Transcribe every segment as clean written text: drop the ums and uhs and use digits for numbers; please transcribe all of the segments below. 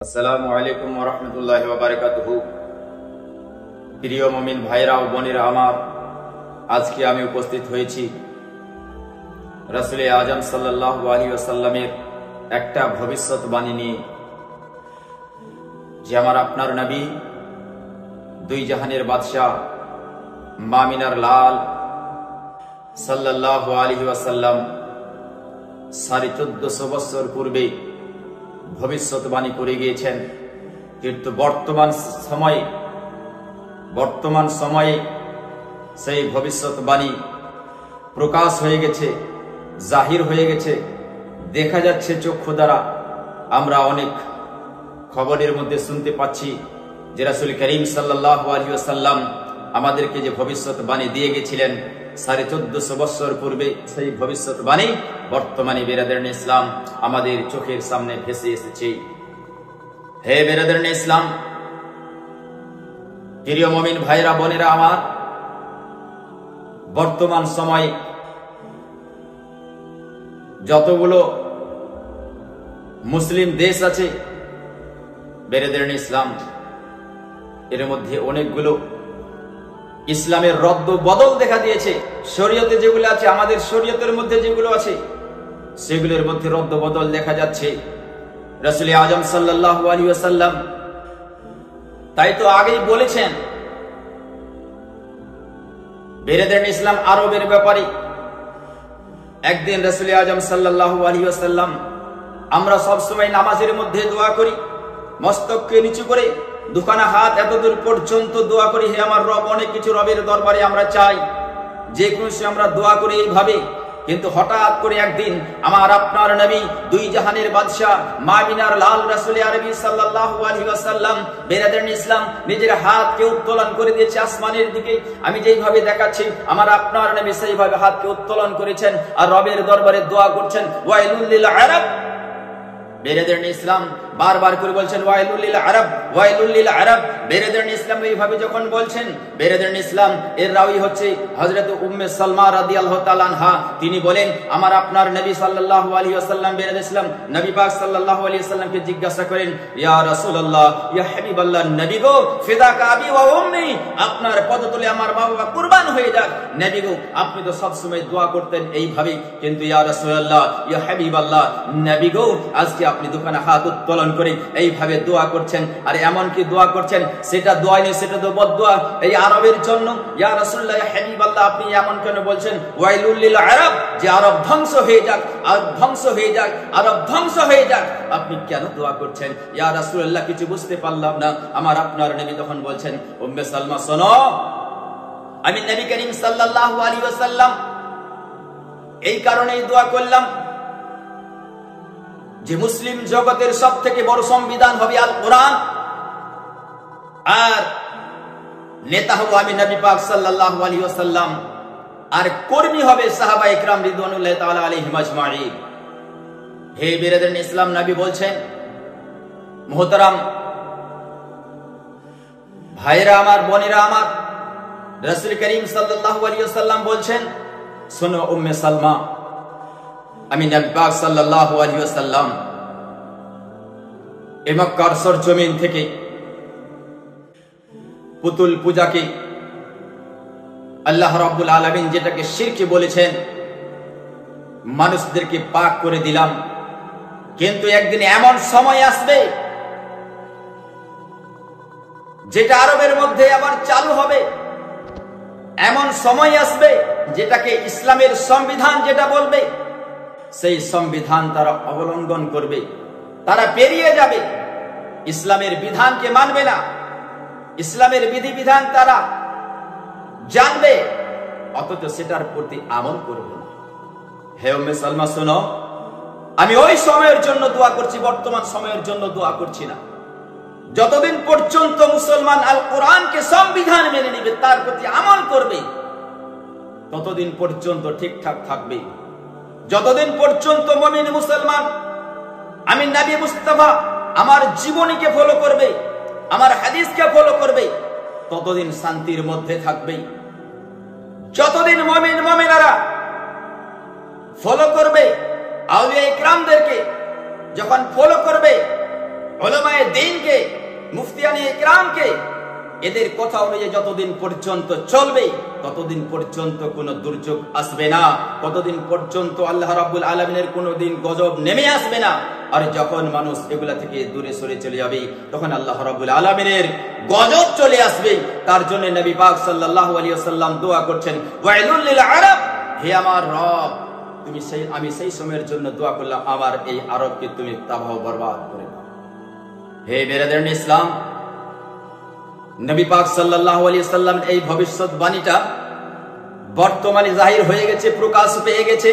আসসালামু আলাইকুম ওয়া রাহমাতুল্লাহি ওয়া বারাকাতুহু। প্রিয় মুমিন ভাইরা ও বোনেরা আমার, আজকে আমি উপস্থিত হয়েছি রাসূল আজম সাল্লাল্লাহু আলাইহি ওয়াসাল্লামের একটা ভবিষ্যৎবাণী নিয়ে, যে আমার আপনার নবী, দুই জাহানের বাদশাহ, মামিনার লাল সাল্লাল্লাহু আলাইহি ওয়াসাল্লাম 1450 বছর পূর্বে ভবিষ্যৎবাণী করে গিয়েছেন। কিন্তু বর্তমান সময়ে সেই ভবিষ্যৎবাণী প্রকাশ হয়ে গেছে, জাহির হয়ে গেছে, দেখা যাচ্ছে চক্ষু দ্বারা। আমরা অনেক খবরের মধ্যে শুনতে পাচ্ছি যে রাসূল করিম সাল্লাল্লাহু আলাইহি ওয়াসাল্লাম আমাদেরকে যে ভবিষ্যৎবাণী দিয়ে গেছিলেন 1450 বছর পূর্বে, সেই ভবিষ্যৎবাণী বর্তমানে বেরাদারনে ইসলাম আমাদের চোখের সামনে ভেসে এসেছে। হে বেরাদারনে ইসলাম, প্রিয় মুমিন ভাইরা বোনেরা আমার, বর্তমান সময়ে যতগুলো মুসলিম দেশ আছে বেরাদারনে ইসলাম, এর মধ্যে অনেকগুলো ইসলামের রদ্দ বদল দেখা দিয়েছে। শরীয়তে যেগুলো আছে, আমাদের শরীয়তের মধ্যে যেগুলো আছে, সেগুলোর মধ্যে রদ্দ বদল দেখা যাচ্ছে। রাসূল আজম সাল্লাল্লাহু আলাইহি ওয়াসাল্লাম তাই তো আগেই বলেছেন বেরাদারনে ইসলাম আরবের ব্যাপারে। একদিন রাসূল আজম সাল্লাল্লাহু আলাইহি ওয়াসাল্লাম, আমরা সব সময় নামাজের মধ্যে দোয়া করি, মস্তককে নিচু করে দুখানা হাত এতদূর পর্যন্ত দোয়া করি, হে আমার রব, অনেক কিছু রবের দরবারে আমরা চাই, যে কোনো সময় আমরা দোয়া করি এইভাবে। কিন্তু হঠাৎ করে একদিন আমার আপনার নবী, দুই জাহানের বাদশাহ, মামিনার লাল রাসূল আরবি সাল্লাল্লাহু আলাইহি ওয়াসাল্লাম বেরাদারনে ইসলাম নিজের হাতকে উত্তোলন করে দিয়েছে আসমানের দিকে। আমি যেইভাবে দেখাচ্ছি, আমার আপনার নবী সেইভাবে হাতকে উত্তোলন করেছেন আর রবের দরবারে দোয়া করছেন। ওয়াইলুল লিল আরব, বেরাদারনে ইসলাম বারবার করে বলছেন ওয়াইলুল লিল আরব, ওয়াইলুল লিল আরব। বেরাদারনে ইসলাম এইভাবে যখন বলছেন, বেরাদারনে ইসলাম এর রাওয়ী হচ্ছে হযরত উম্মে সালমা রাদিয়াল্লাহু তাআলা আনহা। তিনি বলেন, আমার আপনার নবী সাল্লাল্লাহু আলাইহি ওয়াসাল্লাম, বেরাদারনে ইসলাম নবী পাক সাল্লাল্লাহু আলাইহি ওয়াসাল্লামকে জিজ্ঞাসা করেন, ইয়া রাসূলুল্লাহ, ইয়া হাবিবাল্লাহ, নবী গো, ফিদাকা আবি ওয়া উম্মি, আপনার পদতলে আমার মা বাবা কুরবান হয়ে যাক। নবী গো, আপনি তো সব সময় দোয়া করতেন এইভাবে, কিন্তু ইয়া রাসূলুল্লাহ, ইয়া হাবিবাল্লাহ, নবী গো, আজকে আপনি দুখানা হাত উত্তোলন করে এইভাবে দোয়া করছেন, আর এমন কি দোয়া করছেন, সেটা দোয়া নয়, সেটা তো বদদোয়া এই আরবের জন্য। ইয়া রাসূলুল্লাহ, ইয়া হাবিবাল্লাহ, আপনি এমন কেন বলছেন ওয়াইলুল লিল আরব, যে আরব ধ্বংস হয়ে যাক, আরব ধ্বংস হয়ে যাক, আরব ধ্বংস হয়ে যাক, আপনি কেন দোয়া করছেন? ইয়া রাসূলুল্লাহ, কিছু বুঝতে পারলাম না। আমার আপনার নবী তখন বলছেন, উম্মে সালমা শোনো, আমি নবী করিম সাল্লাল্লাহু আলাইহি ওয়াসাল্লাম এই কারণেই দোয়া করলাম যে মুসলিম জগতের সবথেকে বড় সংবিধান হবে আল কোরআন, আর নেতা হব আমি নবী পাক সাল্লাল্লাহু আলাইহি ওয়াসাল্লাম, আর কর্মী হবে সাহাবায়ে কিরাম রিদওয়ানুল্লাহি তাআলা আলাইহিম আজমাইন। হে বেরাদারনে ইসলাম, নবী বলছেন, মুহতারাম ভাইরা আমার, বোনেরা আমার, রাসূল করিম সাল্লাল্লাহু আলাইহি ওয়াসাল্লাম বলছেন, শোনো উম্মে সালমা, আমি নবী পাক সাল্লাল্লাহু আলাইহি ওয়াসাল্লাম এই মক্কার সরজমিন থেকে পুতুল পূজাকে আল্লাহ রাব্বুল আলামিন যেটাকে শিরক বলেছেন, মানুষদেরকে পাক করে দিলাম। কিন্তু একদিন এমন সময় আসবে যেটা আরবের মধ্যে আবার চালু হবে। এমন সময় আসবে যেটাকে ইসলামের সংবিধান যেটা বলবে, সেই সংবিধান তারা অবলম্বন করবে, তারা পেরিয়ে যাবে, ইসলামের বিধানকে মানবে না, ইসলামের বিধিবিধান তারা জানবে, অথচ সেটার প্রতি আমল করবে না। হে উম্মে সালমা শোনো, আমি ওই সময়ের জন্য দোয়া করছি, বর্তমান সময়ের জন্য দোয়া করছি না। যতদিন পর্যন্ত মুসলমান আল কোরআনকে সংবিধান মেনে নিবে, তার প্রতি আমল করবে, ততদিন পর্যন্ত ঠিকঠাক থাকবে। যতদিন পর্যন্ত মুমিন মুসলমান আমি নবী মুস্তাফা আমার জীবনীকে ফলো করবে, আমার হাদিসকে ফলো করবে, ততদিন শান্তির মধ্যে থাকবে। যতদিন মুমিন মুমিনারা ফলো করবে আউলিয়া ইকরামদেরকে, যখন ফলো করবে উলামায়ে দ্বীনকে, মুফতিয়ানে ইকরামকে, এদের কথা অনুযায়ী যতদিন পর্যন্ত চলবে ততদিন পর্যন্ত কোনো দুর্যোগ আসবে না, ততদিন পর্যন্ত আল্লাহ রাব্বুল আলামিনের কোনো দিন গজব নেমে আসবে না। আর যখন মানুষ এগুলা থেকে দূরে সরে চলে যাবে তখন আল্লাহ রাব্বুল আলামিনের গজব চলে আসবে। তার জন্য নবী পাক সাল্লাল্লাহু আলাইহি ওয়াসাল্লাম দোয়া করছেন, ওয়াইলুল লিল আরব, হে আমার রব, আমি সেই সময়ের জন্য দোয়া করলাম আমার এই আরবকে তুমি তাবাহ বরবাদ করে দাও। হে বেরাদারান ইসলাম, নবী পাক সাল্লাল্লাহু আলাইহি ওয়াসাল্লাম এই ভবিষ্যৎবাণীটা বর্তমানে জাহির হয়ে গেছে, প্রকাশ পেয়ে গেছে।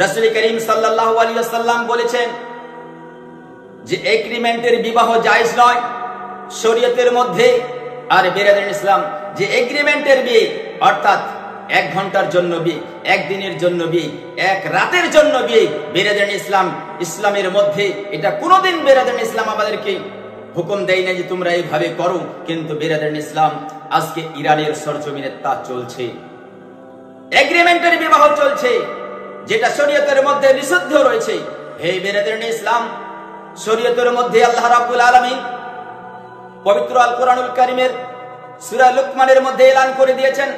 রাসূল করিম সাল্লাল্লাহু আলাইহি ওয়াসাল্লাম বলেছেন যে এগ্রিমেন্টের বিবাহ জায়েজ নয় শরীয়তের মধ্যে। আর বেরাদারান ইসলাম, যে এগ্রিমেন্টের বিয়ে অর্থাৎ 1 ঘন্টার জন্য বিয়ে, 1 দিনের জন্য বিয়ে, 1 রাতের জন্য বিয়ে, বেরাদারান ইসলাম, ইসলামের মধ্যে এটা কোনোদিন বেরাদারান ইসলাম আমাদেরকে হুকুম দেয় না যে তোমরা এইভাবে করো। কিন্তু বেরাদারান ইসলাম, আজকে ইরানের সরজমিনে তা চলছে, এগ্রিমেন্টের বিবাহ চলছে, যেটা শরীয়তের মধ্যে নিষিদ্ধ রয়েছে। হে বেরাদারান ইসলাম, শরীয়তের মধ্যে আল্লাহ রাব্বুল আলামিন পবিত্র আল কোরআনুল কারীমের সূরা লুকমানের মধ্যে এলান করে দিয়েছেন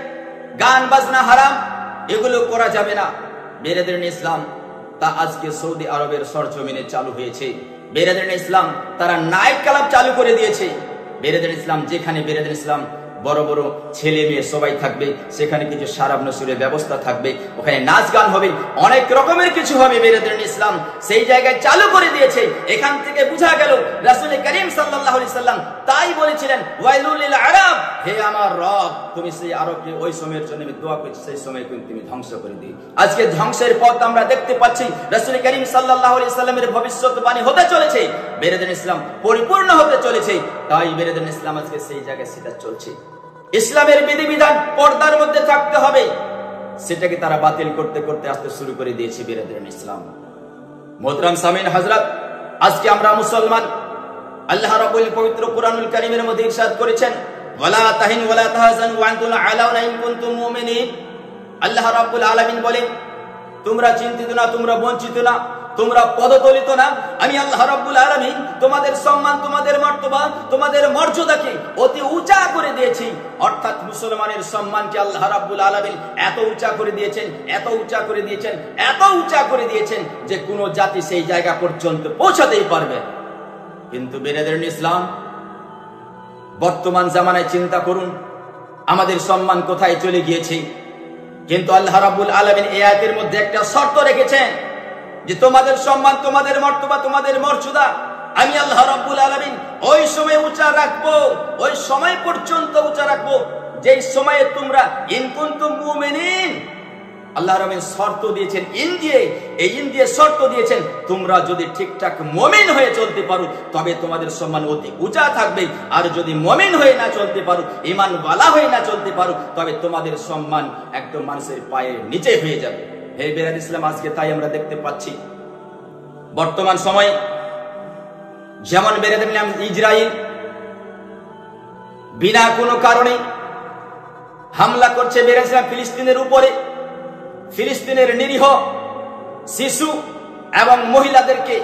গান বাজনা হারাম, এগুলো করা যাবে না। বেরাদারান ইসলাম, তা আজকে সৌদি আরবের সরজমিনে চালু হয়েছে। বেরাদারান ইসলাম, তারা নাইট ক্লাব চালু করে দিয়েছে। বেরাদারান ইসলাম, যেখানে বেরাদারান ইসলাম বড় বড় ছেলে মেয়ে সবাই থাকবে, সেখানে কিছু শারাব নসুরের ব্যবস্থা থাকবে, ওখানে নাচ গান হবে, অনেক রকমের কিছু হবে। বেরাদারান ইসলাম সেই জায়গায় চালু করে দিয়েছে। এখান থেকে বোঝা গেল রাসূল করিম সাল্লাল্লাহু আলাইহি সাল্লাম তাই বলেছিলেন, ওয়াইলুল লিল আরব, হে আমার রব, তুমি সেই আরবকে ওই সময়ের জন্য আমি দোয়া করছি, সেই সময় তুমি ধ্বংস করে দিই। আজকে ধ্বংসের পথ আমরা দেখতে পাচ্ছি। রাসূল করিম সাল্লাল্লাহু আলাইহি সাল্লামের ভবিষ্যৎবাণী হতে চলেছে, বেরাদারান ইসলাম পরিপূর্ণ হতে চলেছে। তাই বেরাদারান ইসলাম আজকে সেই জায়গায় সেটা চলছে। ইসলামের বিধিবিধান পর্দার মধ্যে থাকতে হবে, সেটাকে তারা বাতিল করতে করতে আসতে শুরু করে দিয়েছে। বেরাদারান ইসলাম, মোহতারাম সামিন হযরত, আজকে আমরা মুসলমান, আল্লাহ রাব্বুল পবিত্র কুরআনুল কারীমের মধ্যে ইরশাদ করেছেন, ওয়ালা তাহিন ওয়ালা তাহজান ওয়া আনতুম আলাউনা ইন কুনতুম মুমিনিন। আল্লাহ রাব্বুল আলামিন বলেন, তোমরা চিন্তিত না, তোমরা বঞ্চিত না, তোমরা পদদলিত না। আমি আল্লাহ রাব্বুল আলামিন তোমাদের সম্মান, তোমাদের মর্তবা, তোমাদের মর্যাদাকে অতি উঁচা করে দিয়েছি। অর্থাৎ মুসলমানের সম্মানকে আল্লাহ রাব্বুল আলামিন এত উঁচা করে দিয়েছেন, এত উঁচা করে দিয়েছেন, এত উঁচা করে দিয়েছেন যে কোনো জাতি সেই জায়গা পর্যন্ত পৌঁছাতেই পারবে। কিন্তু বেরাদারান ইসলাম, বর্তমান জামানায় চিন্তা করুন আমাদের সম্মান কোথায় চলে গিয়েছে। কিন্তু আল্লাহ রাব্বুল আলামিন এই আয়াতের মধ্যে একটা শর্ত রেখেছেন যে তোমাদের সম্মান, তোমাদের মর্তবা, তোমাদের মর্যাদা আমি আল্লাহ রাব্বুল আলামিন ওই সময় উঁচা রাখবো, ওই সময় পর্যন্ত উঁচা রাখবো যেই সময়ে তোমরা ইন কুনতুম মুমিনিন, আল্লাহ রাব্বুল শর্ত দিয়েছেন, ইন দিয়ে শর্ত দিয়েছেন, তোমরা যদি ঠিকঠাক মুমিন হয়ে চলতে পারো তবে তোমাদের সম্মান অতি উঁচা থাকবে। আর যদি মুমিন হয়ে না চলতে পারো, ঈমানওয়ালা হয়ে না চলতে পারো, তবে তোমাদের সম্মান একদম মানুষের পায়ের নিচে হয়ে যাবে। হে বেরাদারান ইসলাম, আজকে তাই আমরা দেখতে পাচ্ছি বর্তমান সময়ে যেমন বেরাদারান ইসলাম, ইসরায়েল বিনা কোনো কারণে হামলা করছে বেরাদারান ইসলাম ফিলিস্তিনের উপরে। ফিলিস্তিনের নিরীহ শিশু এবং মহিলাদেরকে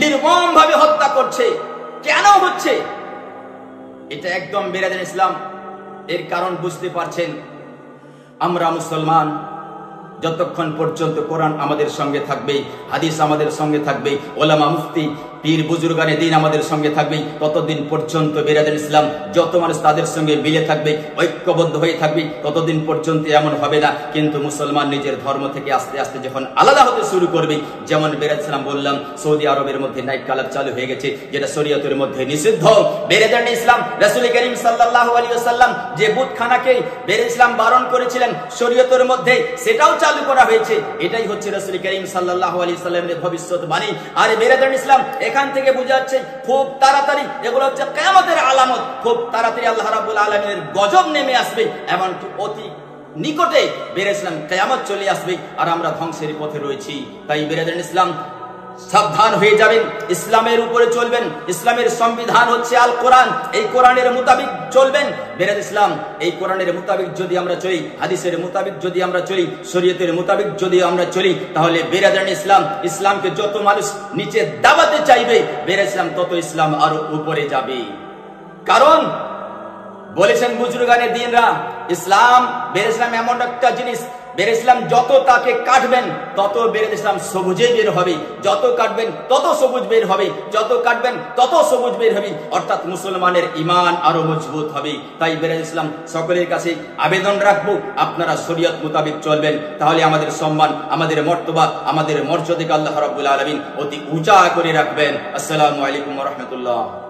নির্মমভাবে হত্যা করছে। কেন হচ্ছে এটা একদম বেরাদারান ইসলাম, এর কারণ বুঝতে পারছেন। আমরা মুসলমান, যতক্ষণ পর্যন্ত কোরআন আমাদের সঙ্গে থাকবে, হাদিস আমাদের সঙ্গে থাকবে, ওলামা মুফতি পীর বুজুর্গানে দিন আমাদের সঙ্গে থাকবে, ততদিন পর্যন্ত বেরাদারান ইসলাম যত মানুষ তাদের সঙ্গে মিলে থাকবে, ঐক্যবদ্ধ হয়ে থাকবে, ততদিন পর্যন্ত এমন হবে না। কিন্তু মুসলমান নিজের ধর্ম থেকে আস্তে আস্তে যখন আলাদা হতে শুরু করবে, যেমন বেরাদারান ইসলাম বললাম সৌদি আরবের মধ্যে নাইট ক্লাব চালু হয়ে গেছে, যেটা শরীয়তের মধ্যে নিষিদ্ধ। বেরাদারান ইসলাম, রাসূল করিম সাল্লাল্লাহু আলাইহি ওয়াসাল্লাম যে বুতখানাকে বেরাদারান ইসলাম বারণ করেছিলেন শরীয়তের মধ্যে, সেটাও চালু করা হয়েছে। এটাই হচ্ছে রাসূল করিম সাল্লাল্লাহু আলাইহি ওয়াসাল্লামের ভবিষ্যৎবাণী। আর বেরাদারান ইসলাম, এখান থেকে বোঝা যাচ্ছে খুব তাড়াতাড়ি এগুলো হচ্ছে কিয়ামতের আলামত। খুব তাড়াতাড়ি আল্লাহ রাব্বুল আলামিনের গজব নেমে আসবে, এমনকি অতি নিকটে বেরাদারান ইসলাম কিয়ামত চলে আসবে, আর আমরা ধ্বংসের পথে রয়েছি। তাই বেরাদারান ইসলাম, সাবধান হয়ে যাবেন, ইসলামের উপরে চলবেন। ইসলামের সংবিধান হচ্ছে আল কোরআন, এই কোরআনের মোতাবিক চলবেন। বেরাদ ইসলাম, এই কোরআনের মোতাবিক যদি আমরা চলি, হাদিসের মোতাবিক যদি আমরা চলি, শরীয়তের মোতাবিক যদি আমরা চলি, তাহলে বেরাদান ইসলাম, ইসলামকে যত মানুষ নিচে দাবাতে চাইবে, বেরাদ ইসলাম তত ইসলাম আরো উপরে যাবে। কারণ বলেছেন বুজুর্গানে দিনরা, ইসলাম বেরাদ ইসলাম এমন একটা জিনিস, বেরাদ ইসলাম যত তাকে কাটবেন তত বেরাদ ইসলাম সবুজে বের হবে, যত কাটবেন তত সবুজ বের হবে, যত কাটবেন তত সবুজ বের হবে, অর্থাৎ মুসলমানের ঈমান আরো মজবুত হবে। তাই বেরাদ ইসলাম সকলের কাছে আবেদন রাখবো, আপনারা শরীয়ত মোতাবেক চলবেন, তাহলে আমাদের সম্মান, আমাদের মর্তবা, আমাদের মর্যাদাকে আল্লাহ রাব্বুল আলামিন অতি উঁচা করে রাখবেন। আসসালামু আলাইকুম ওয়া রাহমাতুল্লাহ।